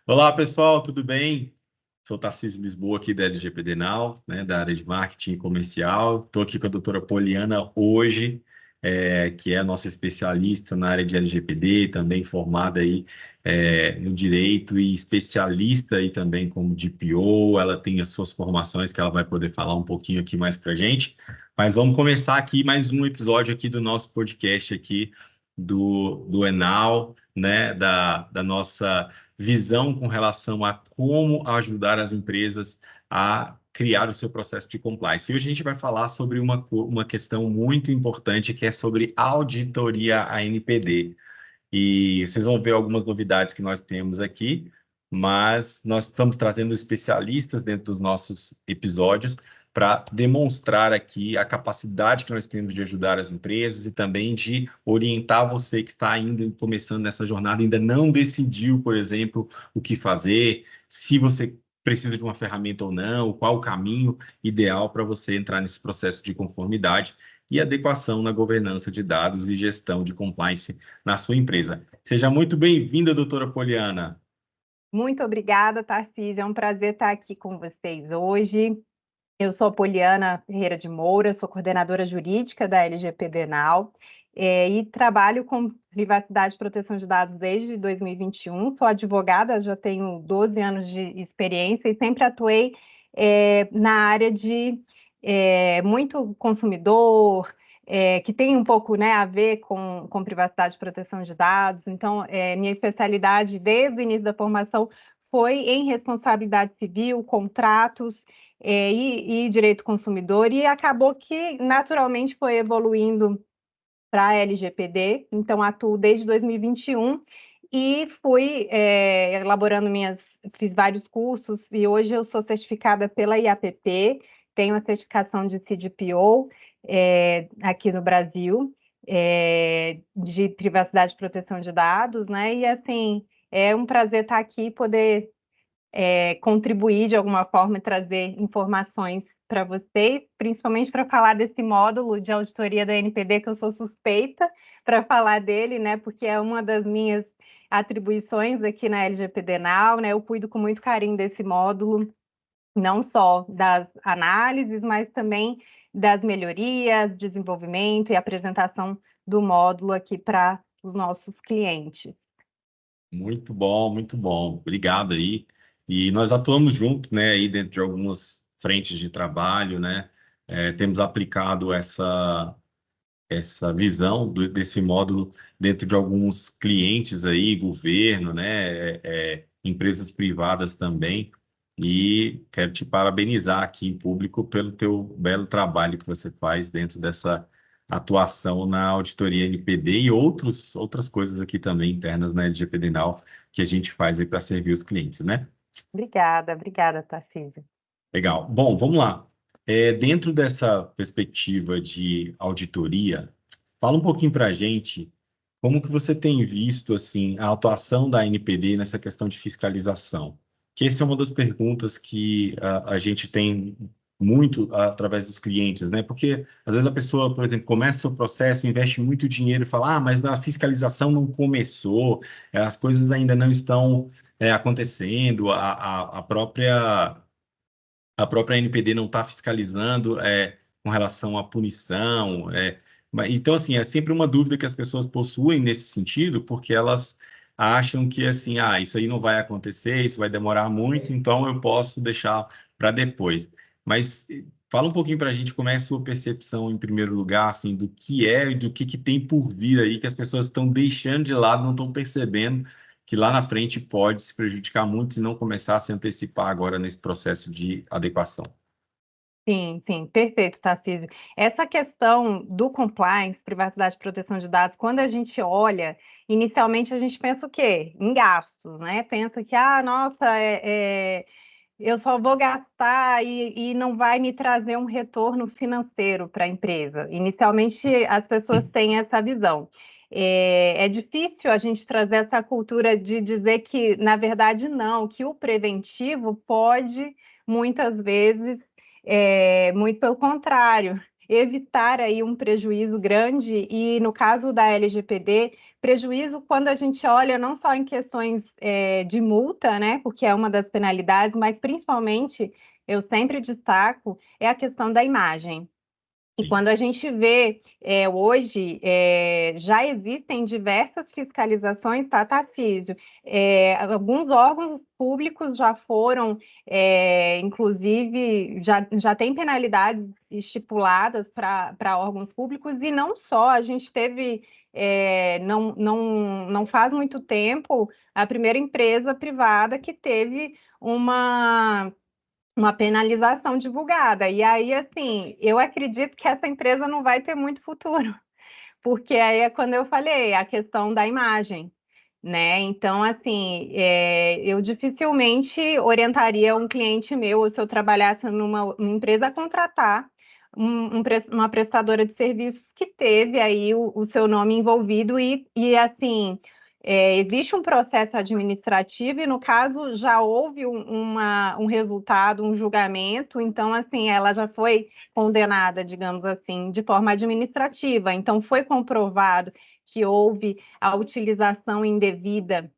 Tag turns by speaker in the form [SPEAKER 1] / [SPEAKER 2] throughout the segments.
[SPEAKER 1] Olá, pessoal, tudo bem? Sou Tarcísio Lisboa, aqui da LGPD Now, né, da área de marketing comercial. Estou aqui com a doutora Poliana hoje, que é a nossa especialista na área de LGPD, também formada aí, no direito e especialista aí também como DPO. Ela tem as suas formações que ela vai poder falar um pouquinho aqui mais para a gente. Mas vamos começar aqui mais um episódio aqui do nosso podcast aqui do Enal, né, da nossa visão com relação a como ajudar as empresas a criar o seu processo de compliance. E hoje a gente vai falar sobre uma questão muito importante, que é sobre auditoria ANPD. E vocês vão ver algumas novidades que nós temos aqui, mas nós estamos trazendo especialistas dentro dos nossos episódios para demonstrar aqui a capacidade que nós temos de ajudar as empresas e também de orientar você que está ainda começando nessa jornada, ainda não decidiu, por exemplo, o que fazer, se você precisa de uma ferramenta ou não, qual o caminho ideal para você entrar nesse processo de conformidade e adequação na governança de dados e gestão de compliance na sua empresa. Seja muito bem-vinda, doutora Poliana.
[SPEAKER 2] Muito obrigada, Tarcísio. É um prazer estar aqui com vocês hoje. Eu sou a Poliana Ferreira de Moura, sou coordenadora jurídica da LGPD Now, e trabalho com privacidade e proteção de dados desde 2021. Sou advogada, já tenho 12 anos de experiência e sempre atuei na área de muito consumidor, que tem um pouco, né, a ver com privacidade e proteção de dados. Então, minha especialidade desde o início da formação foi em responsabilidade civil, contratos, e direito consumidor, e acabou que naturalmente foi evoluindo para a LGPD. Então atuo desde 2021 e fui elaborando fiz vários cursos, e hoje eu sou certificada pela IAPP, tenho a certificação de CDPO aqui no Brasil, de privacidade e proteção de dados, né? E assim, é um prazer estar aqui e poder contribuir de alguma forma e trazer informações para vocês, principalmente para falar desse módulo de auditoria da NPD, que eu sou suspeita para falar dele, né, porque é uma das minhas atribuições aqui na LGPD Now, né, eu cuido com muito carinho desse módulo, não só das análises, mas também das melhorias, desenvolvimento e apresentação do módulo aqui para os nossos clientes.
[SPEAKER 1] Muito bom, muito bom. Obrigado aí. E nós atuamos juntos, né, aí dentro de algumas frentes de trabalho, né? Temos aplicado essa visão desse módulo dentro de alguns clientes aí, governo, né, empresas privadas também. E quero te parabenizar aqui em público pelo teu belo trabalho que você faz dentro dessa atuação na auditoria NPD e outras coisas aqui também internas na LGPD Now que a gente faz aí para servir os clientes, né?
[SPEAKER 2] Obrigada, Tarcísio.
[SPEAKER 1] Legal. Bom, vamos lá. Dentro dessa perspectiva de auditoria, fala um pouquinho para a gente como que você tem visto assim a atuação da ANPD nessa questão de fiscalização. Que essa é uma das perguntas que a gente tem muito através dos clientes, né? Porque às vezes a pessoa, por exemplo, começa o processo, investe muito dinheiro e fala, mas a fiscalização não começou, as coisas ainda não estão acontecendo, a própria NPD não está fiscalizando com relação à punição. Então, assim, é sempre uma dúvida que as pessoas possuem nesse sentido, porque elas acham que, assim, isso aí não vai acontecer, isso vai demorar muito, então eu posso deixar para depois. Mas fala um pouquinho para a gente como é a sua percepção, em primeiro lugar, assim, do que é e do que tem por vir aí, que as pessoas estão deixando de lado, não estão percebendo que lá na frente pode se prejudicar muito se não começar a se antecipar agora nesse processo de adequação.
[SPEAKER 2] Sim, sim, perfeito, Tarcísio. Essa questão do compliance, privacidade e proteção de dados, quando a gente olha, inicialmente a gente pensa o quê? Em gastos, né? Pensa que, nossa, eu só vou gastar e não vai me trazer um retorno financeiro para a empresa. Inicialmente, as pessoas têm essa visão. É difícil a gente trazer essa cultura de dizer que, na verdade, não, que o preventivo pode, muitas vezes, muito pelo contrário. evitar aí um prejuízo grande e, no caso da LGPD, prejuízo quando a gente olha não só em questões de multa, né, porque é uma das penalidades, mas principalmente, eu sempre destaco, é a questão da imagem. E
[SPEAKER 1] Sim,
[SPEAKER 2] quando a gente vê hoje, já existem diversas fiscalizações, tá, Tarcísio? Alguns órgãos públicos já foram, inclusive, já tem penalidades estipuladas para órgãos públicos, e não só, a gente teve, não faz muito tempo, a primeira empresa privada que teve uma penalização divulgada. E aí, assim, eu acredito que essa empresa não vai ter muito futuro, porque aí é quando eu falei, a questão da imagem, né? Então, assim, eu dificilmente orientaria um cliente meu, ou se eu trabalhasse numa empresa, a contratar uma prestadora de serviços que teve aí o seu nome envolvido e assim, existe um processo administrativo e, no caso, já houve um resultado, um julgamento, então, assim, ela já foi condenada, digamos assim, de forma administrativa. Então, foi comprovado que houve a utilização indevida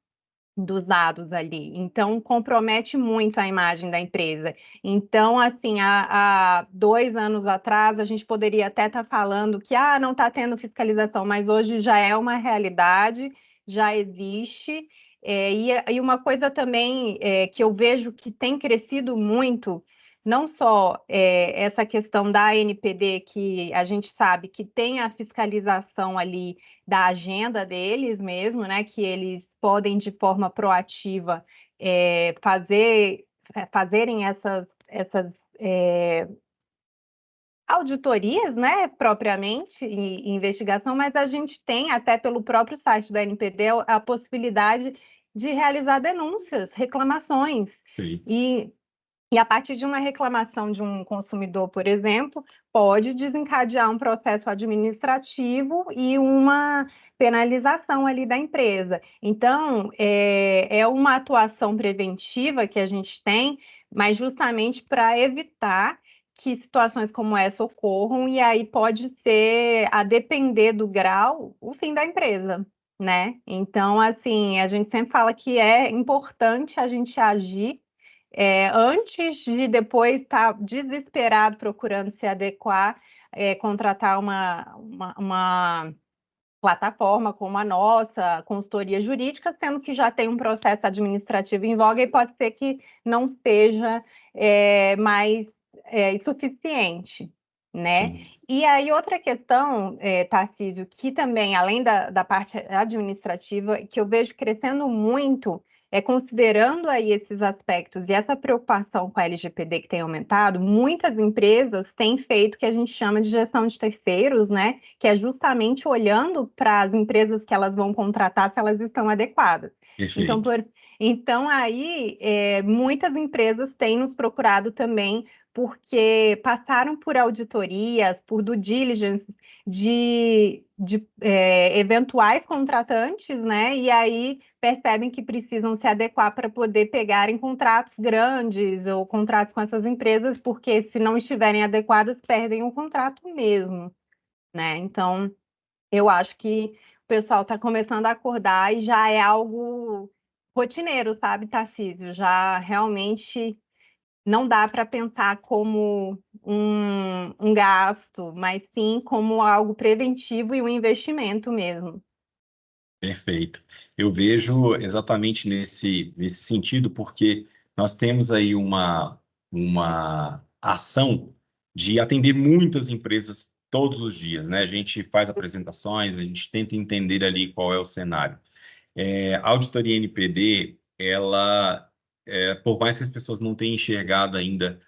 [SPEAKER 2] dos dados ali. Então, compromete muito a imagem da empresa. Então, assim, há 2 anos atrás, a gente poderia até estar falando que não está tendo fiscalização, mas hoje já é uma realidade, já existe. E uma coisa também que eu vejo que tem crescido muito, não só essa questão da ANPD, que a gente sabe que tem a fiscalização ali da agenda deles mesmo, né? Que eles podem, de forma proativa, fazerem essas auditorias, né? Propriamente, e investigação, mas a gente tem, até pelo próprio site da NPD, a possibilidade de realizar denúncias, reclamações.
[SPEAKER 1] perfeito.
[SPEAKER 2] E a partir de uma reclamação de um consumidor, por exemplo, pode desencadear um processo administrativo e uma penalização ali da empresa. Então, é uma atuação preventiva que a gente tem, mas justamente para evitar que situações como essa ocorram, e aí pode ser, a depender do grau, o fim da empresa, né? Então, assim, a gente sempre fala que é importante a gente agir antes de depois estar desesperado procurando se adequar, contratar uma plataforma como a nossa, consultoria jurídica, sendo que já tem um processo administrativo em voga e pode ser que não seja mais suficiente, né?
[SPEAKER 1] Sim.
[SPEAKER 2] E aí, outra questão, Tarcísio, que também, além da parte administrativa, que eu vejo crescendo muito, considerando aí esses aspectos e essa preocupação com a LGPD que tem aumentado, muitas empresas têm feito o que a gente chama de gestão de terceiros, né? Que é justamente olhando para as empresas que elas vão contratar se elas estão adequadas. Então,
[SPEAKER 1] Perfeito.
[SPEAKER 2] então aí, muitas empresas têm nos procurado também porque passaram por auditorias, por due diligence de eventuais contratantes, né? E aí percebem que precisam se adequar para poder pegarem contratos grandes ou contratos com essas empresas, porque se não estiverem adequadas, perdem o contrato mesmo, né? Então, eu acho que o pessoal está começando a acordar e já é algo rotineiro, sabe, Tarcísio? Já realmente não dá para pensar como um gasto, mas sim como algo preventivo e um investimento mesmo.
[SPEAKER 1] Perfeito. Eu vejo exatamente nesse sentido, porque nós temos aí uma ação de atender muitas empresas todos os dias, né? A gente faz apresentações, a gente tenta entender ali qual é o cenário. A auditoria NPD, ela, por mais que as pessoas não tenham enxergado ainda,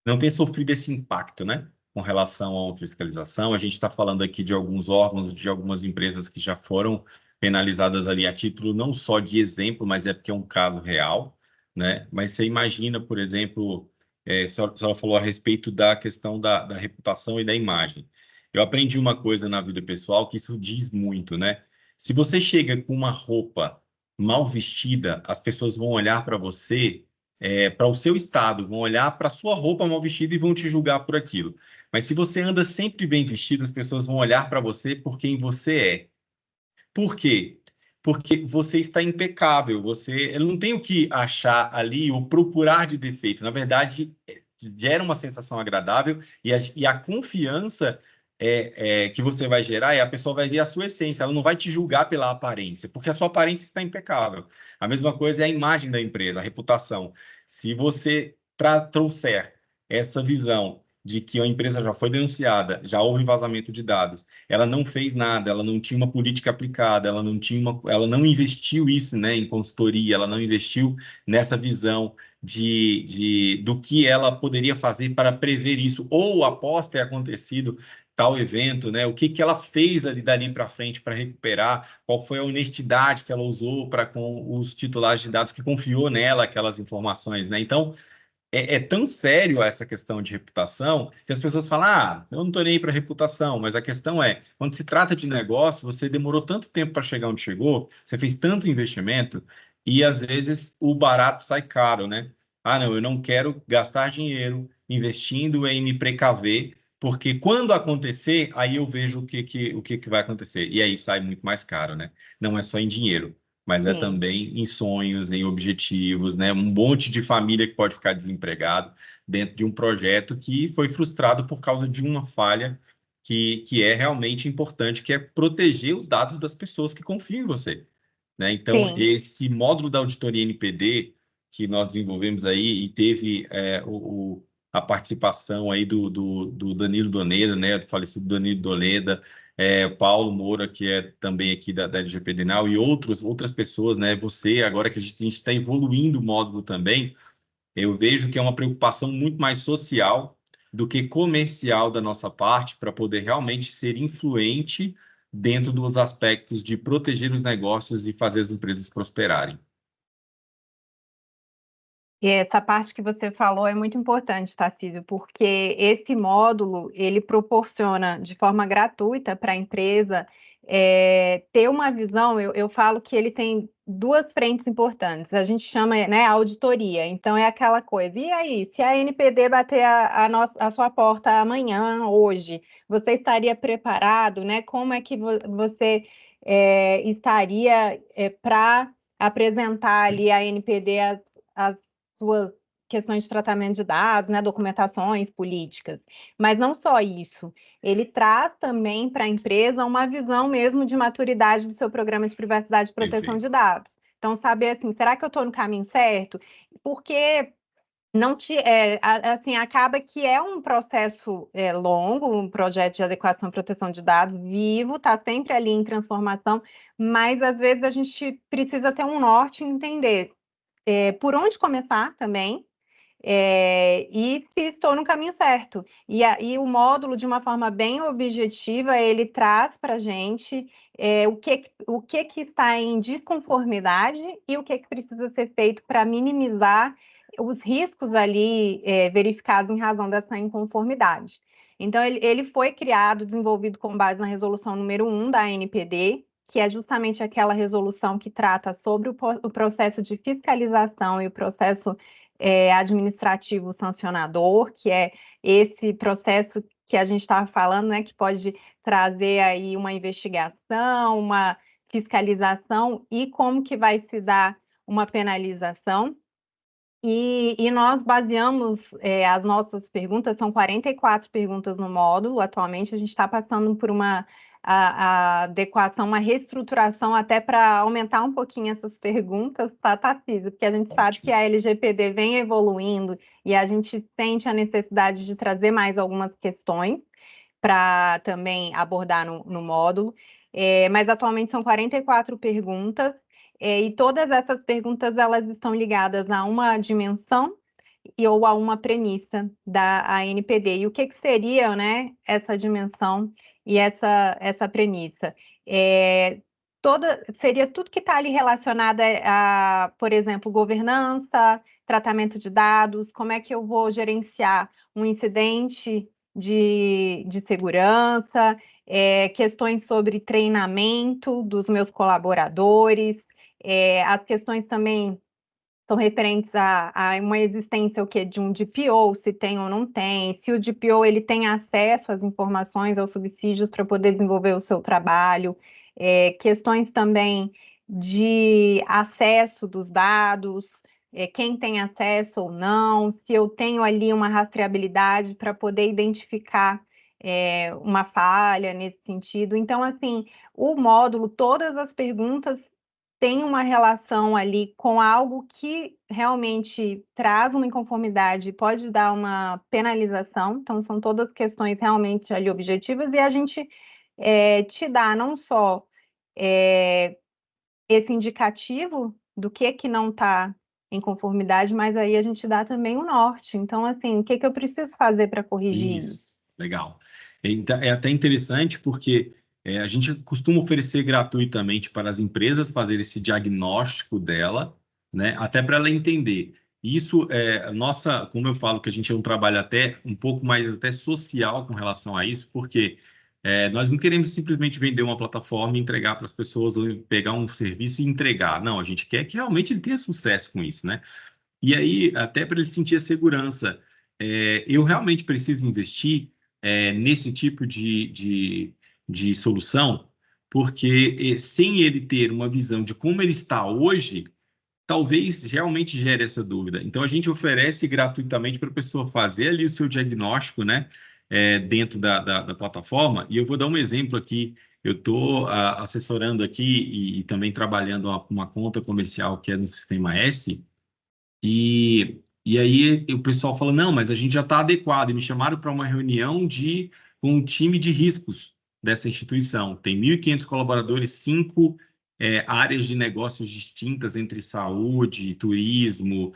[SPEAKER 1] não tenham sofrido esse impacto, né? Com relação à fiscalização, a gente está falando aqui de alguns órgãos, de algumas empresas que já foram penalizadas ali a título não só de exemplo, mas é porque é um caso real, né? Mas você imagina, por exemplo, a senhora falou a respeito da questão da reputação e da imagem. Eu aprendi uma coisa na vida pessoal que isso diz muito, né? Se você chega com uma roupa mal vestida, as pessoas vão olhar para você para o seu estado, vão olhar para a sua roupa mal vestida e vão te julgar por aquilo. Mas se você anda sempre bem vestido, as pessoas vão olhar para você por quem você é. Por quê? Porque você está impecável, você não tem o que achar ali ou procurar de defeito. Na verdade, gera uma sensação agradável e a confiança que você vai gerar a pessoa vai ver a sua essência, ela não vai te julgar pela aparência, porque a sua aparência está impecável. A mesma coisa é a imagem da empresa, a reputação. Se você trouxer essa visão de que a empresa já foi denunciada, já houve vazamento de dados, ela não fez nada, ela não tinha uma política aplicada, ela não investiu isso, né, em consultoria, ela não investiu nessa visão do que ela poderia fazer para prever isso, ou após ter acontecido tal evento, né, o que que ela fez ali dali para frente para recuperar, qual foi a honestidade que ela usou para com os titulares de dados que confiou nela aquelas informações, né? Então, é tão sério essa questão de reputação que as pessoas falam: ah, eu não estou nem aí para reputação, mas a questão é, quando se trata de negócio, você demorou tanto tempo para chegar onde chegou, você fez tanto investimento, e às vezes o barato sai caro, né? Ah, não, eu não quero gastar dinheiro investindo em me precaver, porque quando acontecer, aí eu vejo o que vai acontecer. E aí sai muito mais caro, né? Não é só em dinheiro, mas é
[SPEAKER 2] Sim.
[SPEAKER 1] também em sonhos, em objetivos, né? Um monte de família que pode ficar desempregado dentro de um projeto que foi frustrado por causa de uma falha que é realmente importante, que é proteger os dados das pessoas que confiam em você, né? Então,
[SPEAKER 2] Sim.
[SPEAKER 1] esse módulo da auditoria NPD que nós desenvolvemos aí e teve a participação aí do Danilo Doneda, né? Do falecido Danilo Doneda, Paulo Moura, que é também aqui da LGPD Now, e outras pessoas, né? Você, agora que a gente está evoluindo o módulo também, eu vejo que é uma preocupação muito mais social do que comercial da nossa parte para poder realmente ser influente dentro dos aspectos de proteger os negócios e fazer as empresas prosperarem.
[SPEAKER 2] E essa parte que você falou é muito importante, Tarcísio, porque esse módulo ele proporciona de forma gratuita para a empresa ter uma visão. Eu falo que ele tem duas frentes importantes. A gente chama, né, auditoria. Então é aquela coisa. E aí, se a NPD bater a sua porta amanhã, hoje, você estaria preparado, né? Como é que você estaria para apresentar ali a NPD as suas questões de tratamento de dados, né, documentações políticas. Mas não só isso, ele traz também para a empresa uma visão mesmo de maturidade do seu programa de privacidade e proteção de
[SPEAKER 1] Perfeito.
[SPEAKER 2] dados. Então, saber assim, será que eu estou no caminho certo? Porque não assim, acaba que é um processo longo, um projeto de adequação e proteção de dados vivo, está sempre ali em transformação, mas às vezes a gente precisa ter um norte e entender por onde começar também, e se estou no caminho certo. E o módulo, de uma forma bem objetiva, ele traz para a gente o que está em desconformidade e o que precisa ser feito para minimizar os riscos ali verificados em razão dessa inconformidade. Então, ele foi criado, desenvolvido com base na resolução número 1 da ANPD, que é justamente aquela resolução que trata sobre o processo de fiscalização e o processo administrativo sancionador, que é esse processo que a gente estava falando, né, que pode trazer aí uma investigação, uma fiscalização e como que vai se dar uma penalização. E nós baseamos as nossas perguntas, são 44 perguntas no módulo. Atualmente a gente está passando por a adequação, uma reestruturação até para aumentar um pouquinho essas perguntas, tá, Tarcísio? Porque a gente sabe que
[SPEAKER 1] Ótimo.
[SPEAKER 2] a LGPD vem evoluindo e a gente sente a necessidade de trazer mais algumas questões para também abordar no módulo. Mas atualmente são 44 perguntas, e todas essas perguntas elas estão ligadas a uma dimensão ou a uma premissa da ANPD. E o que seria, né, essa dimensão e essa premissa? Seria tudo que está ali relacionado por exemplo, governança, tratamento de dados, como é que eu vou gerenciar um incidente de segurança, questões sobre treinamento dos meus colaboradores, as questões também são referentes a uma existência o quê? De um DPO, se tem ou não tem, se o DPO ele tem acesso às informações, aos subsídios para poder desenvolver o seu trabalho, questões também de acesso dos dados, quem tem acesso ou não, se eu tenho ali uma rastreabilidade para poder identificar uma falha nesse sentido. Então, assim, o módulo, todas as perguntas têm uma relação ali com algo que realmente traz uma inconformidade, pode dar uma penalização. Então, são todas questões realmente ali objetivas, e a gente te dá não só esse indicativo do que não está em conformidade, mas aí a gente dá também o norte. Então, assim, o que eu preciso fazer para corrigir isso?
[SPEAKER 1] Isso, legal. Então, é até interessante porque a gente costuma oferecer gratuitamente para as empresas fazer esse diagnóstico dela, né? Até para ela entender. Isso nossa, como eu falo, que a gente é um trabalho até um pouco mais até social com relação a isso, porque nós não queremos simplesmente vender uma plataforma e entregar para as pessoas, ou pegar um serviço e entregar. Não, a gente quer que realmente ele tenha sucesso com isso, né? E aí, até para ele sentir a segurança, eu realmente preciso investir nesse tipo de solução, porque sem ele ter uma visão de como ele está hoje, talvez realmente gere essa dúvida. Então, a gente oferece gratuitamente para a pessoa fazer ali o seu diagnóstico, né, dentro da plataforma. E eu vou dar um exemplo aqui. Eu estou assessorando aqui e também trabalhando uma conta comercial que é no Sistema S. E aí o pessoal fala, não, mas a gente já está adequado. E me chamaram para uma reunião com um time de riscos dessa instituição. Tem 1.500 colaboradores, 5 áreas de negócios distintas entre saúde, turismo,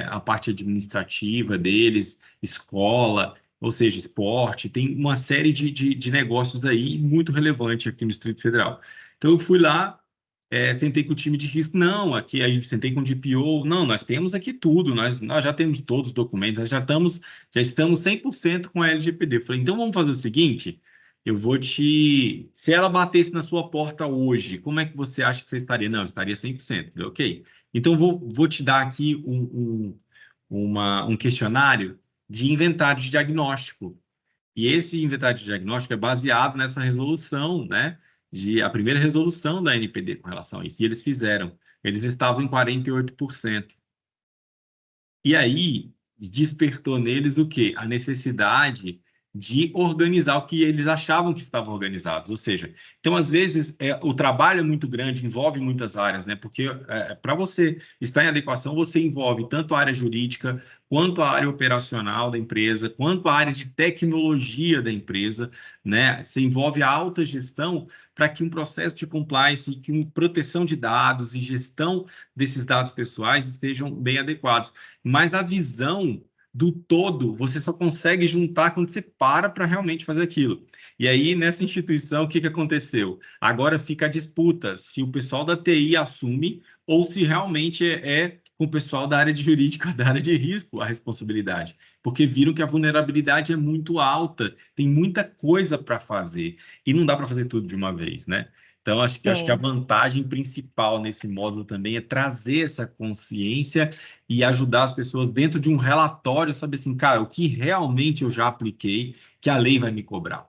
[SPEAKER 1] a parte administrativa deles, escola, ou seja, esporte. Tem uma série de negócios aí muito relevante aqui no Distrito Federal. Então eu fui lá, tentei com o time de risco, não, aqui aí sentei com o DPO, não, nós temos aqui tudo, nós já temos todos os documentos, nós já estamos 100% com a LGPD. Eu falei, então vamos fazer o seguinte, se ela batesse na sua porta hoje, como é que você acha que você estaria? Não, eu estaria 100%. Eu falei, ok, então vou te dar aqui um questionário de inventário de diagnóstico. E esse inventário de diagnóstico é baseado nessa resolução, né? A primeira resolução da NPD com relação a isso. E eles fizeram. Eles estavam em 48%. E aí despertou neles o quê? A necessidade de organizar o que eles achavam que estavam organizados. Ou seja, então, às vezes, o trabalho é muito grande, envolve muitas áreas, né? Porque para você estar em adequação, você envolve tanto a área jurídica, quanto a área operacional da empresa, quanto a área de tecnologia da empresa, né? Você envolve a alta gestão para que um processo de compliance, que uma proteção de dados e gestão desses dados pessoais estejam bem adequados. Mas a visão do todo você só consegue juntar quando você para realmente fazer aquilo. E aí, nessa instituição, o que aconteceu? Agora fica a disputa se o pessoal da TI assume ou se realmente com o pessoal da área de jurídica, da área de risco, a responsabilidade. Porque viram que a vulnerabilidade é muito alta, tem muita coisa para fazer, e não dá para fazer tudo de uma vez, né? Então, acho que a vantagem principal nesse módulo também é trazer essa consciência e ajudar as pessoas dentro de um relatório, saber assim, cara, o que realmente eu já apliquei, que a lei vai me cobrar.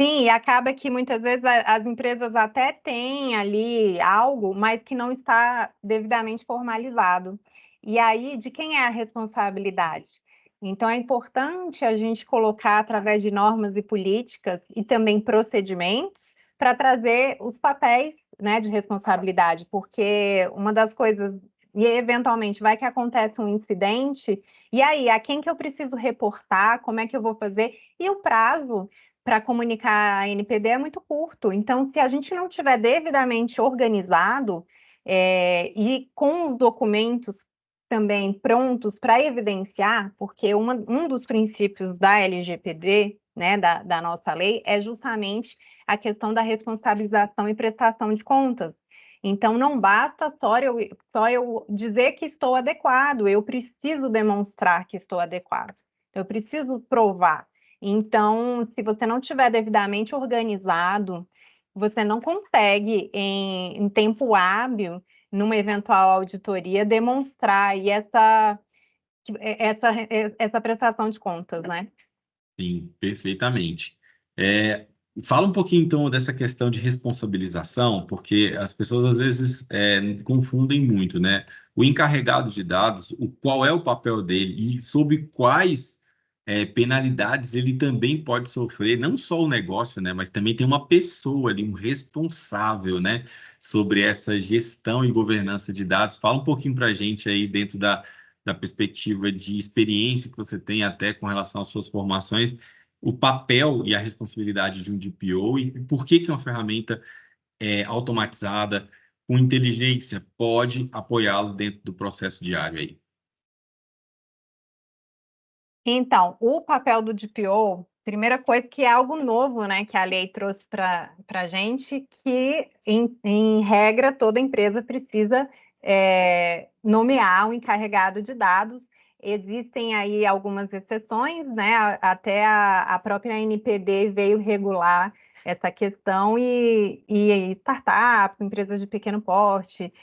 [SPEAKER 2] Sim, e acaba que muitas vezes as empresas até têm ali algo, mas que não está devidamente formalizado. E aí, de quem é a responsabilidade? Então, é importante a gente colocar através de normas e políticas e também procedimentos para trazer os papéis, né, de responsabilidade, porque uma das coisas, e eventualmente vai que acontece um incidente, e aí, a quem que eu preciso reportar, como é que eu vou fazer? E o prazo para comunicar a NPD é muito curto. Então, se a gente não tiver devidamente organizado e com os documentos também prontos para evidenciar, porque um dos princípios da LGPD, né, da nossa lei, é justamente a questão da responsabilização e prestação de contas. Então, não basta só eu dizer que estou adequado, eu preciso demonstrar que estou adequado, eu preciso provar. Então, se você não tiver devidamente organizado, você não consegue, em tempo hábil, numa eventual auditoria, demonstrar aí essa prestação de contas, né?
[SPEAKER 1] Sim, perfeitamente. É, fala um pouquinho, então, dessa questão de responsabilização, porque as pessoas, às vezes, confundem muito, né? O encarregado de dados, qual é o papel dele e sob quais penalidades ele também pode sofrer, não só o negócio, né? Mas também tem uma pessoa ali, um responsável, né? Sobre essa gestão e governança de dados. Fala um pouquinho para a gente aí, dentro da perspectiva de experiência que você tem até com relação às suas formações, o papel e a responsabilidade de um DPO e por que uma ferramenta automatizada com inteligência pode apoiá-lo dentro do processo diário aí.
[SPEAKER 2] Então, o papel do DPO, primeira coisa que é algo novo, né, que a lei trouxe para a gente, que em regra toda empresa precisa nomear um encarregado de dados. Existem aí algumas exceções, né? Até a própria NPD veio regular essa questão e startups, empresas de pequeno porte,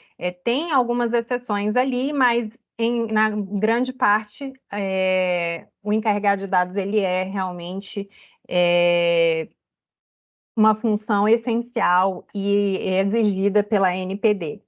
[SPEAKER 2] tem algumas exceções ali, mas na grande parte, o encarregado de dados ele é realmente uma função essencial e exigida pela NPD.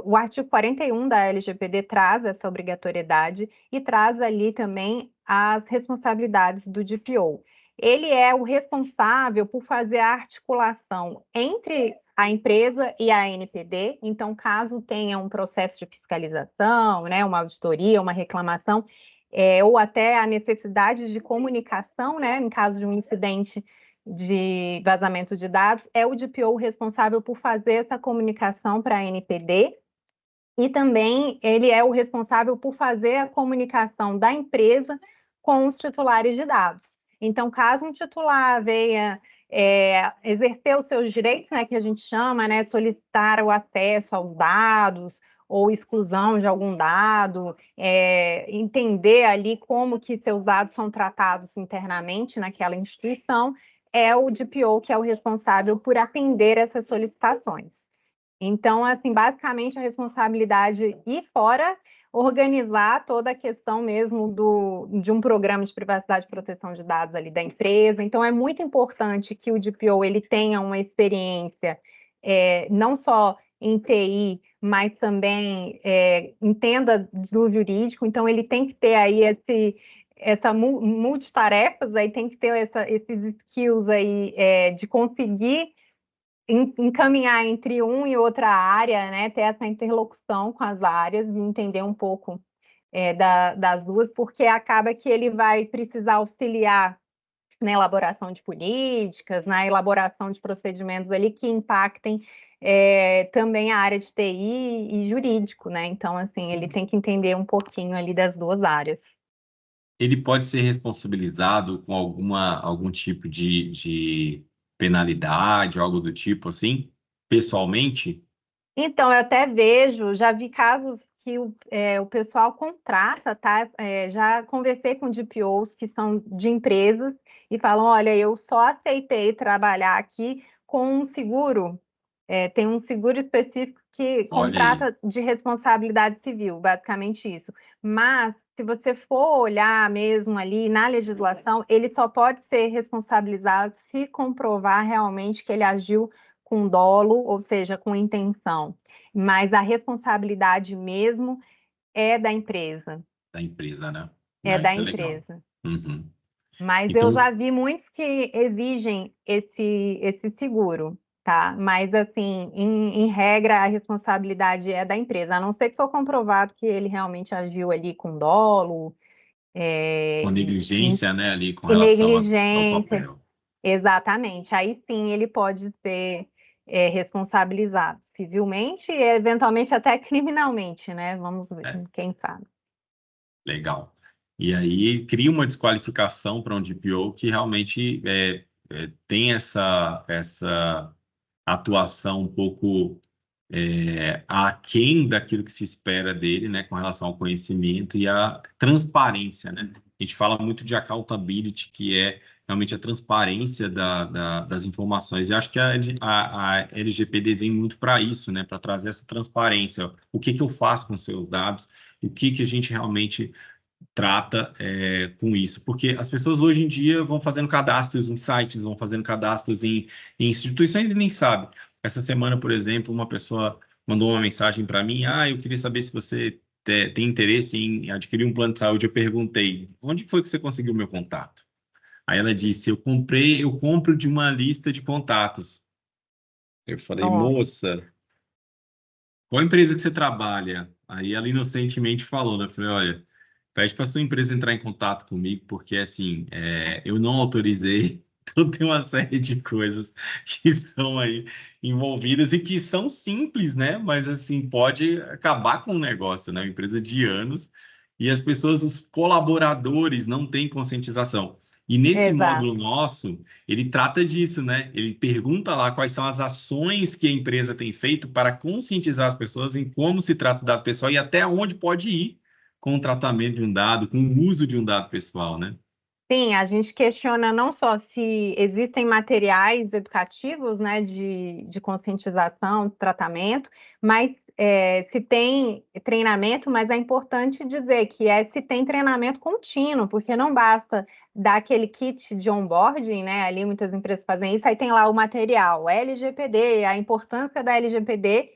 [SPEAKER 2] O artigo 41 da LGPD traz essa obrigatoriedade e traz ali também as responsabilidades do DPO. Ele é o responsável por fazer a articulação entre a empresa e a NPD. Então, caso tenha um processo de fiscalização, né, uma auditoria, uma reclamação, ou até a necessidade de comunicação, né, em caso de um incidente de vazamento de dados, é o DPO responsável por fazer essa comunicação para a NPD e também ele é o responsável por fazer a comunicação da empresa com os titulares de dados. Então, caso um titular venha exercer os seus direitos, né, que a gente chama, né, solicitar o acesso aos dados ou exclusão de algum dado, entender ali como que seus dados são tratados internamente naquela instituição, é o DPO que é o responsável por atender essas solicitações. Então, assim, basicamente a responsabilidade e fora organizar toda a questão mesmo de um programa de privacidade e proteção de dados ali da empresa. Então, é muito importante que o DPO ele tenha uma experiência não só em TI, mas também entenda do jurídico. Então, ele tem que ter aí essa multitarefas, aí tem que ter esses skills aí de conseguir encaminhar entre um e outra área, né, ter essa interlocução com as áreas e entender um pouco das duas, porque acaba que ele vai precisar auxiliar na elaboração de políticas, na elaboração de procedimentos ali que impactem também a área de TI e jurídico, né? Então, assim,
[SPEAKER 1] Sim.
[SPEAKER 2] ele tem que entender um pouquinho ali das duas áreas.
[SPEAKER 1] Ele pode ser responsabilizado com algum tipo de penalidade, algo do tipo assim, pessoalmente?
[SPEAKER 2] Então, eu até vejo, já vi casos que o pessoal contrata, tá? Já conversei com DPOs que são de empresas e falam: olha, eu só aceitei trabalhar aqui com um seguro. Tem um seguro específico que
[SPEAKER 1] Olha aí,
[SPEAKER 2] contrata de responsabilidade civil, basicamente isso. Mas, se você for olhar mesmo ali na legislação, ele só pode ser responsabilizado se comprovar realmente que ele agiu com dolo, ou seja, com intenção. Mas a responsabilidade mesmo é da empresa.
[SPEAKER 1] da empresa, né?
[SPEAKER 2] É
[SPEAKER 1] Ah,
[SPEAKER 2] da
[SPEAKER 1] isso é legal.
[SPEAKER 2] empresa.
[SPEAKER 1] Uhum.
[SPEAKER 2] Mas eu
[SPEAKER 1] Então,
[SPEAKER 2] já vi muitos que exigem esse seguro, tá? Mas, assim, em regra, a responsabilidade é da empresa, a não ser que for comprovado que ele realmente agiu ali com dolo,
[SPEAKER 1] com negligência, né, ali com
[SPEAKER 2] e
[SPEAKER 1] relação ao
[SPEAKER 2] negligência.
[SPEAKER 1] papel.
[SPEAKER 2] Exatamente. Aí sim ele pode ser responsabilizado civilmente e, eventualmente, até criminalmente, né? Vamos ver,
[SPEAKER 1] É,
[SPEAKER 2] quem sabe.
[SPEAKER 1] legal. E aí cria uma desqualificação para um DPO que realmente tem essa atuação um pouco aquém daquilo que se espera dele, né, com relação ao conhecimento e à transparência, né? A gente fala muito de accountability, que é realmente a transparência das informações. E acho que a LGPD vem muito para isso, né? Para trazer essa transparência. O que que eu faço com seus dados? O que que a gente realmente trata com isso? Porque as pessoas hoje em dia vão fazendo cadastros em sites, vão fazendo cadastros em instituições e nem sabe. Essa semana, por exemplo, uma pessoa mandou uma mensagem para mim: eu queria saber se você tem interesse em adquirir um plano de saúde. Eu perguntei: onde foi que você conseguiu o meu contato? Aí ela disse: eu compro de uma lista de contatos. Eu falei:
[SPEAKER 2] Ó,
[SPEAKER 1] moça, qual empresa que você trabalha? Aí ela inocentemente falou, né? Eu falei: olha, pede para sua empresa entrar em contato comigo, porque assim, eu não autorizei. Então tem uma série de coisas que estão aí envolvidas e que são simples, né? Mas assim, pode acabar com o negócio, né? Uma empresa de anos e as pessoas, os colaboradores, não têm conscientização. E nesse módulo
[SPEAKER 2] exato.
[SPEAKER 1] nosso, ele trata disso, né? Ele pergunta lá quais são as ações que a empresa tem feito para conscientizar as pessoas em como se trata o dado pessoal e até onde pode ir com o tratamento de um dado, com o uso de um dado pessoal, né?
[SPEAKER 2] Sim, a gente questiona não só se existem materiais educativos, né, de conscientização, de tratamento, mas se tem treinamento, mas é importante dizer que se tem treinamento contínuo, porque não basta dar aquele kit de onboarding, né? Ali muitas empresas fazem isso, aí tem lá o material, LGPD, a importância da LGPD,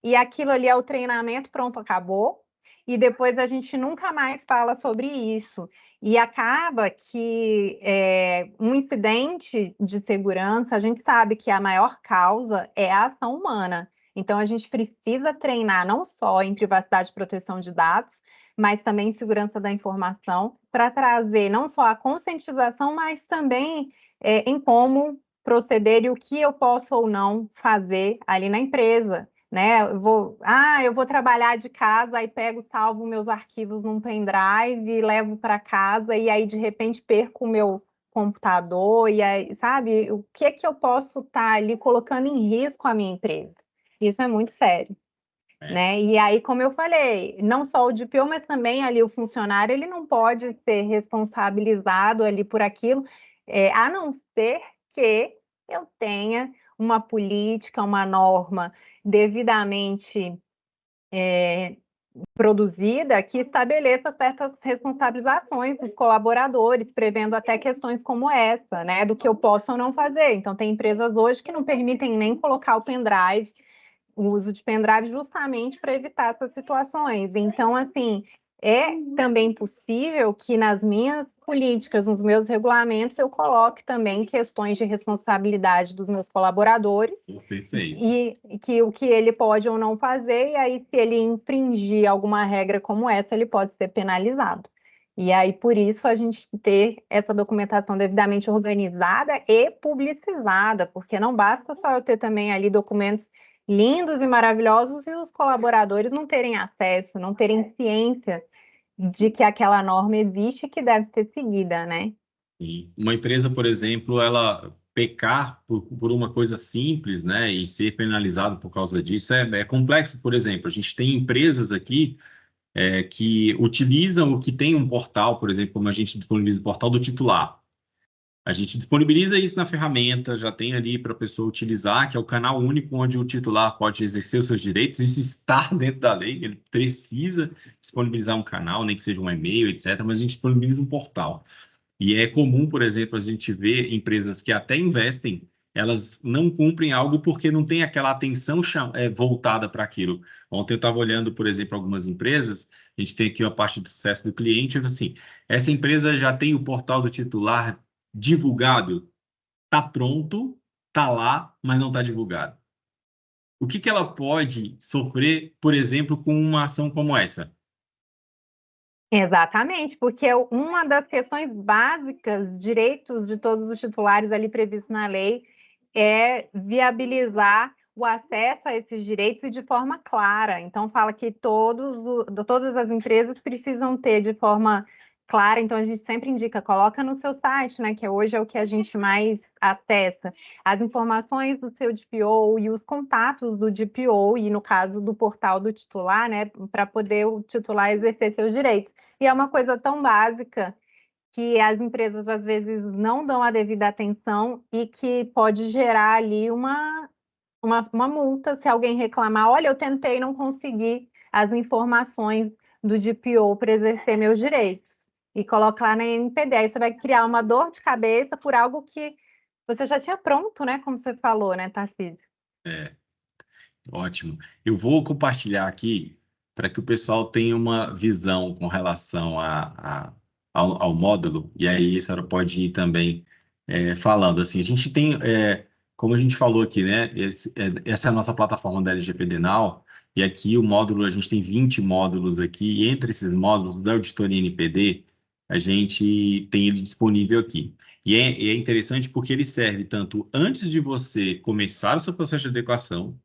[SPEAKER 2] e aquilo ali é o treinamento, pronto, acabou, e depois a gente nunca mais fala sobre isso. E acaba que um incidente de segurança, a gente sabe que a maior causa é a ação humana. Então, a gente precisa treinar não só em privacidade e proteção de dados, mas também em segurança da informação, para trazer não só a conscientização, mas também em como proceder e o que eu posso ou não fazer ali na empresa. Né? Eu vou trabalhar de casa, aí pego, salvo meus arquivos num pendrive, levo para casa e aí de repente perco o meu computador e aí, sabe, o que é que eu posso estar ali colocando em risco a minha empresa? Isso é muito sério,
[SPEAKER 1] É,
[SPEAKER 2] né? E aí, como eu falei, não só o DPO, mas também ali o funcionário, ele não pode ser responsabilizado ali por aquilo, a não ser que eu tenha uma política, uma norma devidamente produzida que estabeleça certas responsabilizações dos colaboradores, prevendo até questões como essa, né, do que eu posso ou não fazer. Então, tem empresas hoje que não permitem nem colocar o uso de pendrive justamente para evitar essas situações. Então, assim, é também possível que nas minhas políticas, nos meus regulamentos, eu coloque também questões de responsabilidade dos meus colaboradores
[SPEAKER 1] perfeito.
[SPEAKER 2] e que o que ele pode ou não fazer, e aí, se ele infringir alguma regra como essa, ele pode ser penalizado. E aí, por isso, a gente ter essa documentação devidamente organizada e publicizada, porque não basta só eu ter também ali documentos lindos e maravilhosos e os colaboradores não terem acesso, não terem ciência de que aquela norma existe e que deve ser seguida, né?
[SPEAKER 1] E uma empresa, por exemplo, ela pecar por uma coisa simples, né, e ser penalizado por causa disso é complexo. Por exemplo, a gente tem empresas aqui que utilizam o que tem um portal, por exemplo, como a gente disponibiliza o portal do titular. A gente disponibiliza isso na ferramenta, já tem ali para a pessoa utilizar, que é o canal único onde o titular pode exercer os seus direitos. Isso está dentro da lei, ele precisa disponibilizar um canal, nem que seja um e-mail, etc., mas a gente disponibiliza um portal. E é comum, por exemplo, a gente ver empresas que até investem, elas não cumprem algo porque não tem aquela atenção voltada para aquilo. Ontem eu estava olhando, por exemplo, algumas empresas, a gente tem aqui a parte do sucesso do cliente, assim, essa empresa já tem o portal do titular divulgado, está pronto, está lá, mas não está divulgado. O que que ela pode sofrer, por exemplo, com uma ação como essa?
[SPEAKER 2] Exatamente, porque uma das questões básicas, direitos de todos os titulares ali previstos na lei, é viabilizar o acesso a esses direitos e de forma clara. Então, fala que todas as empresas precisam ter de forma clara, então a gente sempre indica, coloca no seu site, né, que hoje é o que a gente mais acessa, as informações do seu DPO e os contatos do DPO, e no caso do portal do titular, né, para poder o titular exercer seus direitos. E é uma coisa tão básica que as empresas às vezes não dão a devida atenção e que pode gerar ali uma multa se alguém reclamar, olha, eu tentei, não consegui as informações do DPO para exercer meus direitos. E colocar lá na NPD. Aí você vai criar uma dor de cabeça por algo que você já tinha pronto, né? Como você falou, né, Tarcísio?
[SPEAKER 1] Ótimo. Eu vou compartilhar aqui para que o pessoal tenha uma visão com relação ao módulo, e aí a senhora pode ir também falando. Assim, a gente tem, como a gente falou aqui, né? Essa é a nossa plataforma da LGPD Now, e aqui o módulo, a gente tem 20 módulos aqui, e entre esses módulos da auditoria NPD, a gente tem ele disponível aqui. E é interessante porque ele serve tanto antes de você começar o seu processo de adequação,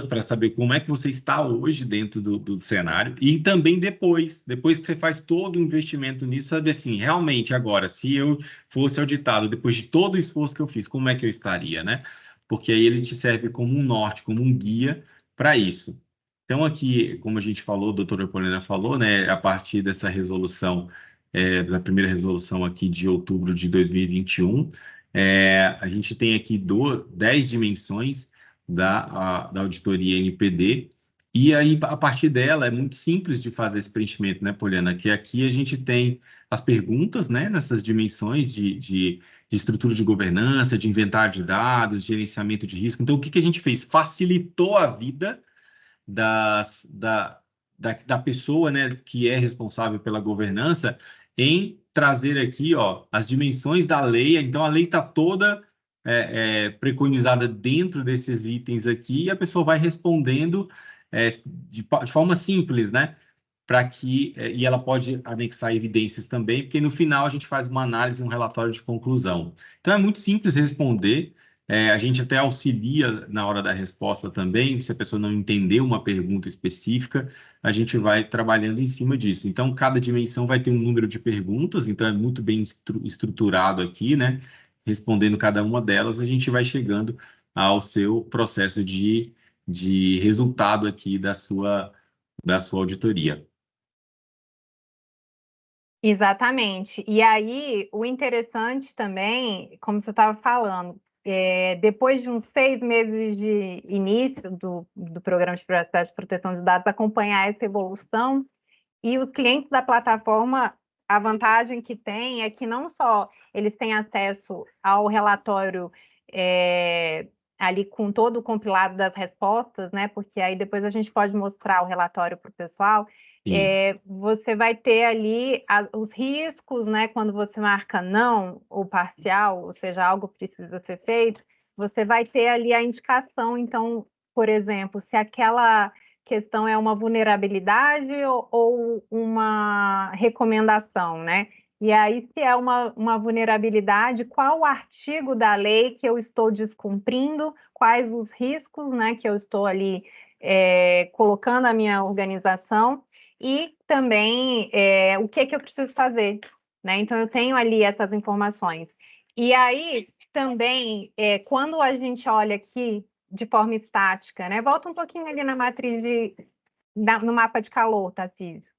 [SPEAKER 1] para saber como é que você está hoje dentro do cenário e também depois que você faz todo o investimento nisso, saber assim, realmente agora, se eu fosse auditado depois de todo o esforço que eu fiz, como é que eu estaria, né? Porque aí ele te serve como um norte, como um guia para isso. Então aqui, como a gente falou, a doutora Polina falou, né, a partir dessa resolução, da primeira resolução aqui de outubro de 2021, a gente tem aqui 10 dimensões da auditoria NPD, e aí, a partir dela, é muito simples de fazer esse preenchimento, né, Poliana? Que aqui a gente tem as perguntas, né, nessas dimensões de estrutura de governança, de inventário de dados, gerenciamento de risco. Então, o que a gente fez? Facilitou a vida da pessoa, né, que é responsável pela governança, em trazer aqui, ó, as dimensões da lei. Então, a lei está toda preconizada dentro desses itens aqui, e a pessoa vai respondendo de forma simples, né? Para que, e ela pode anexar evidências também, porque no final a gente faz uma análise, um relatório de conclusão. Então é muito simples responder, a gente até auxilia na hora da resposta também, se a pessoa não entender uma pergunta específica, a gente vai trabalhando em cima disso. Então, cada dimensão vai ter um número de perguntas, então é muito bem estruturado aqui, né? Respondendo cada uma delas, a gente vai chegando ao seu processo de resultado aqui da sua auditoria.
[SPEAKER 2] Exatamente. E aí, o interessante também, como você estava falando, depois de uns 6 meses de início do programa de privacidade e proteção de dados, acompanhar essa evolução, e os clientes da plataforma, a vantagem que tem é que não só eles têm acesso ao relatório ali com todo o compilado das respostas, né? Porque aí depois a gente pode mostrar o relatório para o pessoal.
[SPEAKER 1] Sim.
[SPEAKER 2] Você vai ter ali os riscos, né? Quando você marca não ou parcial, ou seja, algo precisa ser feito, você vai ter ali a indicação. Então, por exemplo, se aquela questão é uma vulnerabilidade ou uma recomendação, né? E aí, se é uma vulnerabilidade, qual o artigo da lei que eu estou descumprindo, quais os riscos, né, que eu estou ali colocando a minha organização, e também o que eu preciso fazer, né? Então, eu tenho ali essas informações. E aí, também, quando a gente olha aqui de forma estática, né? Volta um pouquinho ali na matriz no mapa de calor, Tarcísio.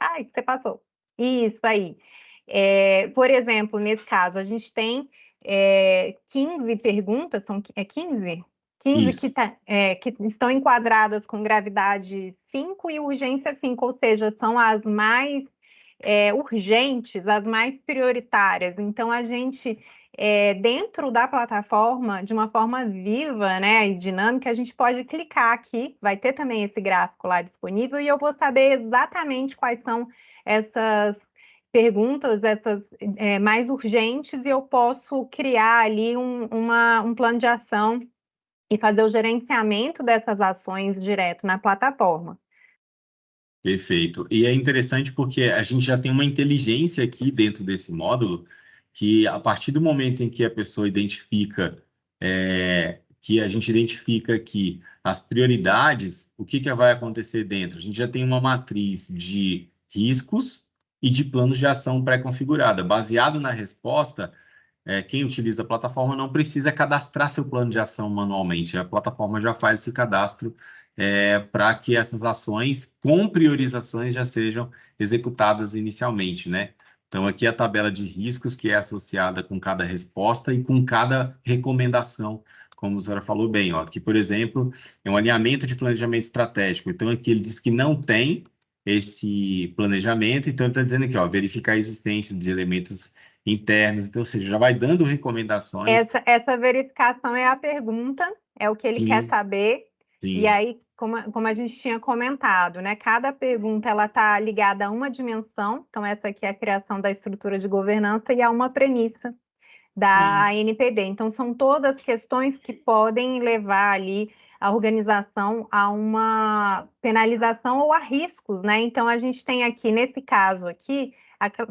[SPEAKER 2] Ai, você passou. Isso aí. Por exemplo, nesse caso, a gente tem 15 perguntas, são 15? 15
[SPEAKER 1] Isso.
[SPEAKER 2] que estão enquadradas com gravidade 5 e urgência 5, ou seja, são as mais urgentes, as mais prioritárias. Então, a gente, dentro da plataforma, de uma forma viva, né, e dinâmica, a gente pode clicar aqui, vai ter também esse gráfico lá disponível, e eu vou saber exatamente quais são essas perguntas, essas mais urgentes, e eu posso criar ali um plano de ação e fazer o gerenciamento dessas ações direto na plataforma.
[SPEAKER 1] Perfeito. E é interessante porque a gente já tem uma inteligência aqui dentro desse módulo, que a partir do momento em que a pessoa identifica, que a gente identifica aqui as prioridades, o que vai acontecer dentro? A gente já tem uma matriz de riscos e de planos de ação pré-configurada. Baseado na resposta, quem utiliza a plataforma não precisa cadastrar seu plano de ação manualmente. A plataforma já faz esse cadastro para que essas ações com priorizações já sejam executadas inicialmente, né? Então, aqui é a tabela de riscos que é associada com cada resposta e com cada recomendação, como a senhora falou bem, ó. Aqui, por exemplo, é um alinhamento de planejamento estratégico. Então, aqui ele diz que não tem esse planejamento, então ele está dizendo aqui, ó, verificar a existência de elementos internos, então, ou seja, já vai dando recomendações.
[SPEAKER 2] Essa verificação é a pergunta, é o que ele quer
[SPEAKER 1] Sim,
[SPEAKER 2] saber. E
[SPEAKER 1] sim,
[SPEAKER 2] aí, como a gente tinha comentado, né? Cada pergunta ela está ligada a uma dimensão. Então, essa aqui é a criação da estrutura de governança e a uma premissa da
[SPEAKER 1] isso.
[SPEAKER 2] ANPD. Então, são todas questões que podem levar ali a organização a uma penalização ou a riscos, né? Então, a gente tem aqui, nesse caso aqui,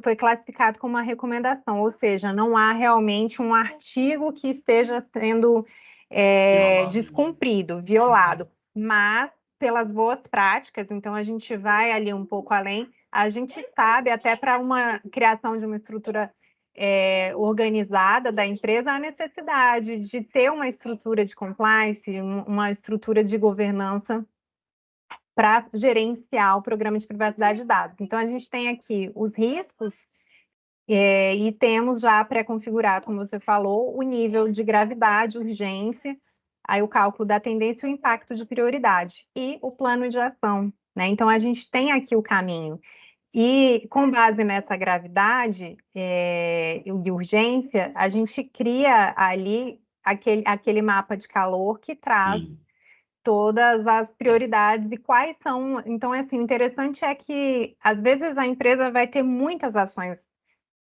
[SPEAKER 2] foi classificado como uma recomendação, ou seja, não há realmente um artigo que esteja sendo
[SPEAKER 1] Violado.
[SPEAKER 2] descumprido, violado, mas pelas boas práticas, então a gente vai ali um pouco além, a gente sabe até para uma criação de uma estrutura organizada da empresa a necessidade de ter uma estrutura de compliance, uma estrutura de governança para gerenciar o programa de privacidade de dados. Então, a gente tem aqui os riscos e temos já pré-configurado, como você falou, o nível de gravidade, urgência, aí o cálculo da tendência e o impacto de prioridade e o plano de ação, né? Então, a gente tem aqui o caminho. E com base nessa gravidade e urgência, a gente cria ali aquele mapa de calor que traz
[SPEAKER 1] Sim.
[SPEAKER 2] todas as prioridades e quais são. Então, assim, o interessante é que às vezes a empresa vai ter muitas ações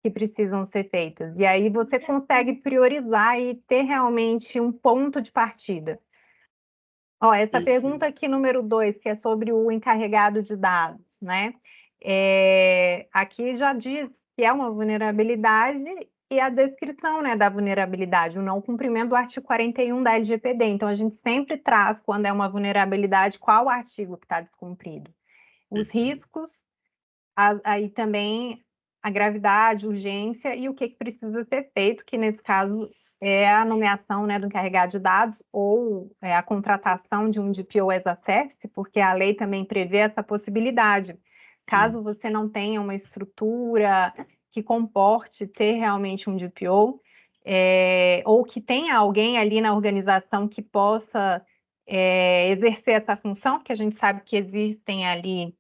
[SPEAKER 2] que precisam ser feitas, e aí você consegue priorizar e ter realmente um ponto de partida. Ó, essa pergunta
[SPEAKER 1] Perfeito.
[SPEAKER 2] aqui, número 2, que é sobre o encarregado de dados, né? Aqui já diz que é uma vulnerabilidade e a descrição, né, da vulnerabilidade, o não cumprimento do artigo 41 da LGPD. Então, a gente sempre traz, quando é uma vulnerabilidade, qual o artigo que está descumprido. Os
[SPEAKER 1] Perfeito.
[SPEAKER 2] riscos, aí também a gravidade, urgência e o que precisa ser feito, que nesse caso é a nomeação, né, do encarregado de dados ou a contratação de um DPO as a service, porque a lei também prevê essa possibilidade.
[SPEAKER 1] Sim.
[SPEAKER 2] Caso você não tenha uma estrutura que comporte ter realmente um DPO, ou que tenha alguém ali na organização que possa exercer essa função, que a gente sabe que existem ali,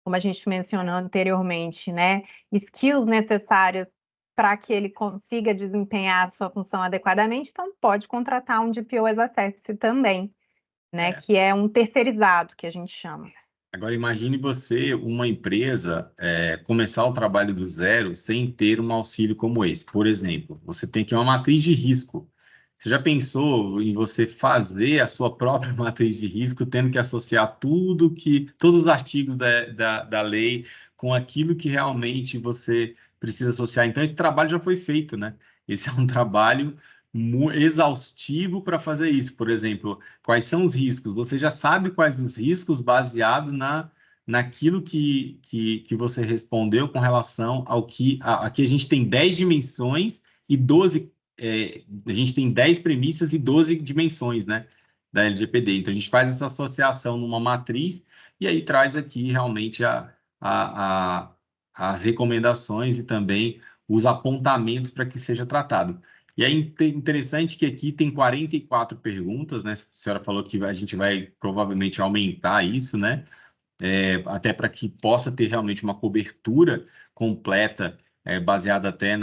[SPEAKER 2] como a gente mencionou anteriormente, né, skills necessárias para que ele consiga desempenhar a sua função adequadamente, então pode contratar um DPO as a service também, né,
[SPEAKER 1] É.
[SPEAKER 2] que é um terceirizado, que a gente chama.
[SPEAKER 1] Agora imagine você, uma empresa, começar o trabalho do zero sem ter um auxílio como esse. Por exemplo, você tem aqui uma matriz de risco. Você já pensou em você fazer a sua própria matriz de risco, tendo que associar todos os artigos da lei com aquilo que realmente você precisa associar? Então, esse trabalho já foi feito, né? Esse é um trabalho exaustivo para fazer isso. Por exemplo, quais são os riscos? Você já sabe quais os riscos baseado naquilo que você respondeu com relação ao que aqui a gente tem 10 dimensões e 12 a gente tem 10 premissas e 12 dimensões, né, da LGPD. Então a gente faz essa associação numa matriz e aí traz aqui realmente a, a- as recomendações e também os apontamentos para que seja tratado. E é interessante que aqui tem 44 perguntas, né? A senhora falou que a gente vai provavelmente aumentar isso, né? Até para que possa ter realmente uma cobertura completa, baseada até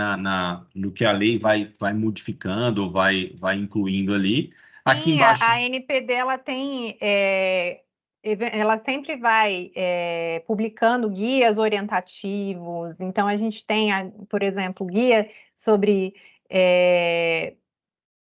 [SPEAKER 1] no que a lei vai modificando ou vai incluindo ali. Aqui
[SPEAKER 2] Sim, a
[SPEAKER 1] embaixo,
[SPEAKER 2] ANPD ela tem, ela sempre vai publicando guias orientativos. Então a gente tem, por exemplo, guia sobre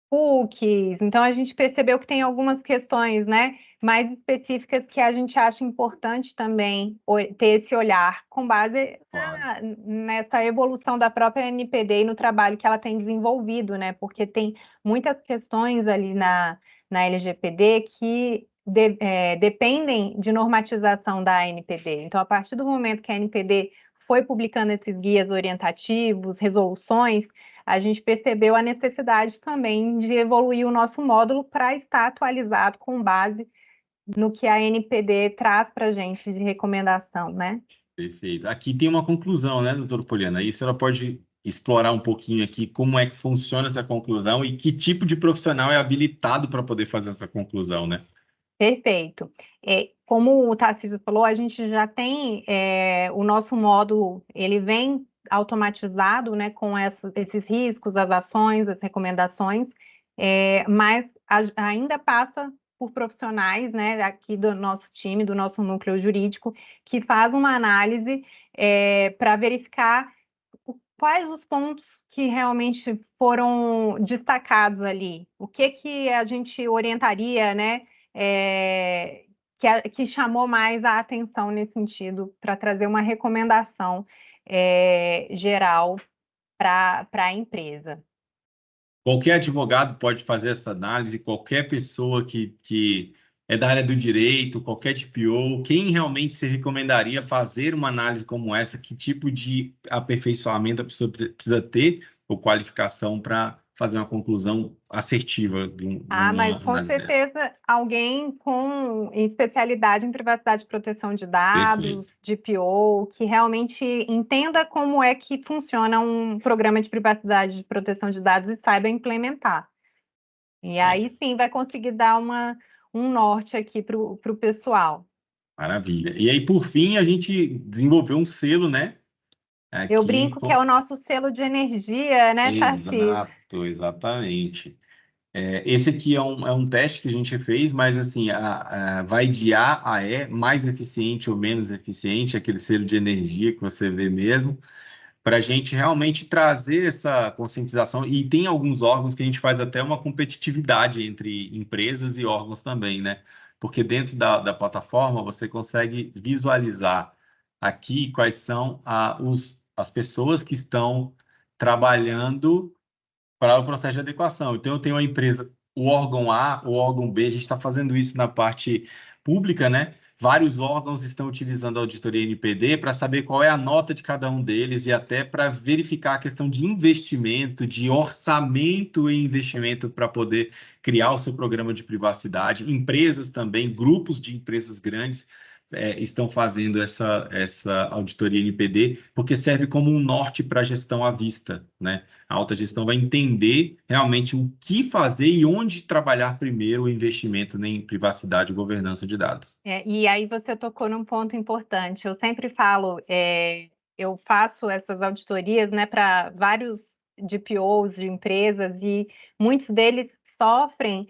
[SPEAKER 2] cookies. Então, a gente percebeu que tem algumas questões, né, mais específicas que a gente acha importante também ter esse olhar com base
[SPEAKER 1] claro,
[SPEAKER 2] nessa evolução da própria NPD e no trabalho que ela tem desenvolvido, né, porque tem muitas questões ali na LGPD que dependem de normatização da NPD. Então, a partir do momento que a NPD foi publicando esses guias orientativos, resoluções, a gente percebeu a necessidade também de evoluir o nosso módulo para estar atualizado com base no que a NPD traz para a gente de recomendação, né?
[SPEAKER 1] Perfeito. Aqui tem uma conclusão, né, doutora Poliana? Aí a senhora pode explorar um pouquinho aqui como é que funciona essa conclusão e que tipo de profissional é habilitado para poder fazer essa conclusão, né?
[SPEAKER 2] Perfeito. Como o Tarcísio falou, a gente já tem o nosso módulo, ele vem automatizado, né, com esses riscos, as ações, as recomendações, mas ainda passa por profissionais, né, aqui do nosso time, do nosso núcleo jurídico, que faz uma análise para verificar quais os pontos que realmente foram destacados ali? O que que a gente orientaria, né, que chamou mais a atenção nesse sentido, para trazer uma recomendação geral para a empresa?
[SPEAKER 1] Qualquer advogado pode fazer essa análise, qualquer pessoa que é da área do direito, qualquer TPO, quem realmente se recomendaria fazer uma análise como essa? Que tipo de aperfeiçoamento a pessoa precisa ter ou qualificação para fazer uma conclusão assertiva de
[SPEAKER 2] Ah,
[SPEAKER 1] uma
[SPEAKER 2] mas com
[SPEAKER 1] análise dessa?
[SPEAKER 2] certeza alguém com especialidade em privacidade e proteção de
[SPEAKER 1] Perfeito.
[SPEAKER 2] dados, DPO, que realmente entenda como é que funciona um programa de privacidade e proteção de dados e saiba implementar. E
[SPEAKER 1] É,
[SPEAKER 2] aí sim vai conseguir dar um norte aqui para o pessoal.
[SPEAKER 1] maravilha. E aí, por fim, a gente desenvolveu um selo, né?
[SPEAKER 2] Eu
[SPEAKER 1] Aqui.
[SPEAKER 2] brinco que é o nosso selo de energia, né, Tarcísio?
[SPEAKER 1] Exato, exatamente. Esse aqui é um teste que a gente fez, mas assim, vai de A a E, mais eficiente ou menos eficiente, aquele selo de energia que você vê mesmo, para a gente realmente trazer essa conscientização. E tem alguns órgãos que a gente faz até uma competitividade entre empresas e órgãos também, né? Porque dentro da plataforma você consegue visualizar aqui quais são as pessoas que estão trabalhando para o processo de adequação. Então, eu tenho a empresa, o órgão A, o órgão B, a gente está fazendo isso na parte pública, né? Vários órgãos estão utilizando a auditoria NPD para saber qual é a nota de cada um deles e até para verificar a questão de investimento, de orçamento e investimento para poder criar o seu programa de privacidade. Empresas também, grupos de empresas grandes estão fazendo essa auditoria NPD, porque serve como um norte para a gestão à vista, né? A alta gestão vai entender realmente o que fazer e onde trabalhar primeiro o investimento em privacidade e governança de dados.
[SPEAKER 2] E aí você tocou num ponto importante. Eu sempre falo, eu faço essas auditorias, né, para vários DPOs de empresas e muitos deles sofrem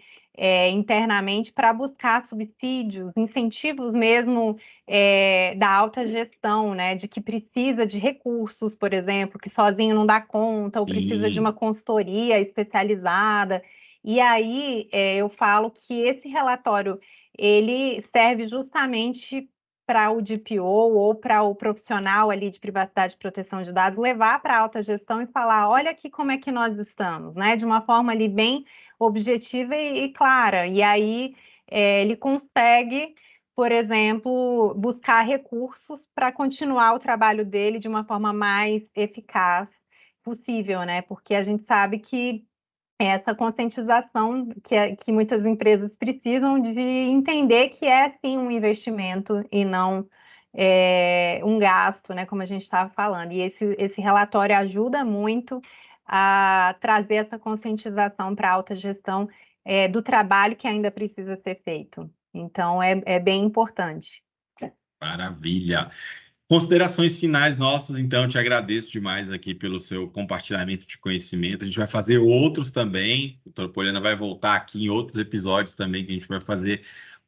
[SPEAKER 2] internamente para buscar subsídios, incentivos mesmo da alta gestão, né, de que precisa de recursos, por exemplo, que sozinho não dá conta, ou precisa de uma
[SPEAKER 1] Sim,
[SPEAKER 2] consultoria especializada. E aí eu falo que esse relatório ele serve justamente para o DPO ou para o profissional ali de privacidade e proteção de dados levar para a alta gestão e falar, olha aqui como é que nós estamos, né? De uma forma ali bem objetiva e clara. E aí ele consegue, por exemplo, buscar recursos para continuar o trabalho dele de uma forma mais eficaz possível, né? Porque a gente sabe que essa conscientização que muitas empresas precisam de entender que é sim um investimento e não um gasto, né, como a gente estava falando. E esse relatório ajuda muito a trazer essa conscientização para a alta gestão do trabalho que ainda precisa ser feito. Então, é bem importante.
[SPEAKER 1] maravilha. Considerações finais nossas, então, eu te agradeço demais aqui pelo seu compartilhamento de conhecimento. A gente vai fazer outros também. A doutora Poliana vai voltar aqui em outros episódios também, que a gente vai fazer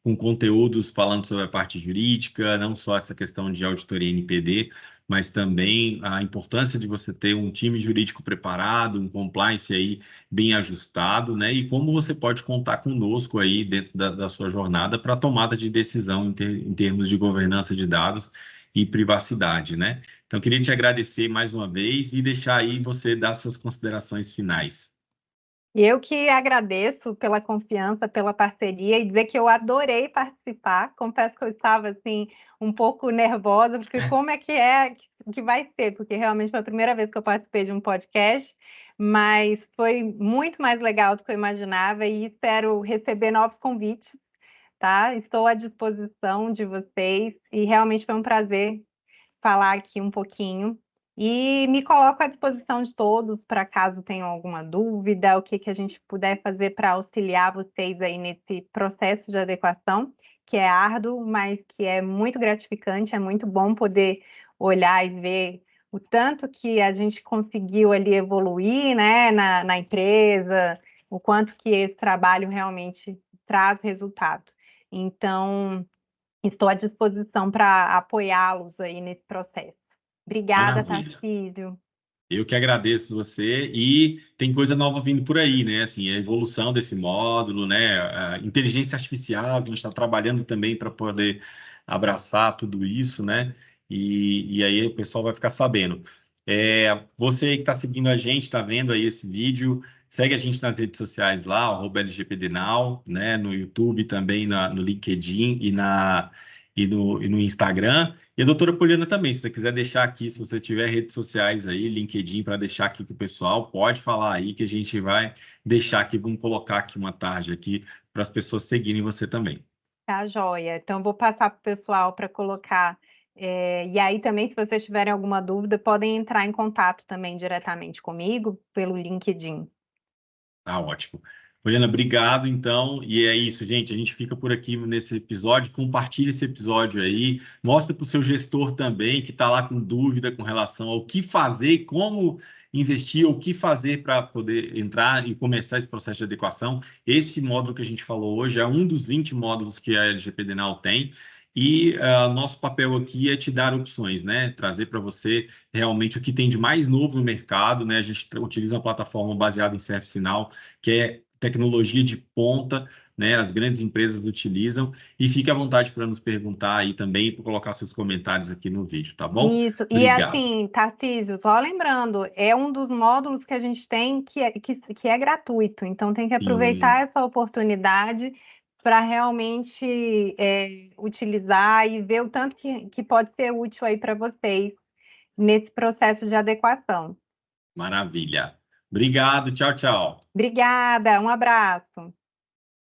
[SPEAKER 1] com conteúdos falando sobre a parte jurídica, não só essa questão de auditoria NPD, mas também a importância de você ter um time jurídico preparado, um compliance aí bem ajustado, né? E como você pode contar conosco aí dentro da sua jornada para tomada de decisão em termos de governança de dados e privacidade, né? Então, queria te agradecer mais uma vez e deixar aí você dar suas considerações finais.
[SPEAKER 2] E eu que agradeço pela confiança, pela parceria e dizer que eu adorei participar. Confesso que eu estava assim um pouco nervosa, porque como é que vai ser? Porque realmente foi a primeira vez que eu participei de um podcast, mas foi muito mais legal do que eu imaginava e espero receber novos convites, tá? Estou à disposição de vocês e realmente foi um prazer falar aqui um pouquinho e me coloco à disposição de todos para caso tenham alguma dúvida, o que a gente puder fazer para auxiliar vocês aí nesse processo de adequação, que é árduo, mas que é muito gratificante, é muito bom poder olhar e ver o tanto que a gente conseguiu ali evoluir, né, na empresa, o quanto que esse trabalho realmente traz resultado. Então, estou à disposição para apoiá-los aí nesse processo. Obrigada,
[SPEAKER 1] Maravilha.
[SPEAKER 2] Tarcísio.
[SPEAKER 1] Eu que agradeço você e tem coisa nova vindo por aí, né? Assim, a evolução desse módulo, né? A inteligência artificial, que a gente está trabalhando também para poder abraçar tudo isso, né? E aí o pessoal vai ficar sabendo. Você que está seguindo a gente, está vendo aí esse vídeo, segue a gente nas redes sociais lá, @LGPDNow, né? No YouTube também, no LinkedIn e no Instagram. E a doutora Poliana também, se você quiser deixar aqui, se você tiver redes sociais aí, LinkedIn, para deixar aqui com o pessoal, pode falar aí que a gente vai deixar aqui, vamos colocar aqui uma tarde aqui para as pessoas seguirem você também.
[SPEAKER 2] Tá joia. Então, vou passar para o pessoal para colocar. E aí também, se vocês tiverem alguma dúvida, podem entrar em contato também diretamente comigo pelo LinkedIn.
[SPEAKER 1] Tá ótimo. Poliana, obrigado, então. E é isso, gente. A gente fica por aqui nesse episódio. Compartilhe esse episódio aí. Mostra para o seu gestor também, que está lá com dúvida com relação ao que fazer, como investir, o que fazer para poder entrar e começar esse processo de adequação. Esse módulo que a gente falou hoje é um dos 20 módulos que a LGPD Now tem. E nosso papel aqui é te dar opções, né? Trazer para você realmente o que tem de mais novo no mercado, né? A gente utiliza uma plataforma baseada em ServiceNow, que é tecnologia de ponta, né? As grandes empresas utilizam. E fique à vontade para nos perguntar aí também, para colocar seus comentários aqui no vídeo, tá bom?
[SPEAKER 2] Isso, e
[SPEAKER 1] Obrigado.
[SPEAKER 2] assim, Tarcísio, só lembrando, é um dos módulos que a gente tem que é gratuito, então tem que
[SPEAKER 1] Sim,
[SPEAKER 2] aproveitar essa oportunidade para realmente utilizar e ver o tanto que pode ser útil aí para vocês nesse processo de adequação.
[SPEAKER 1] maravilha. Obrigado, tchau, tchau.
[SPEAKER 2] Obrigada, um abraço.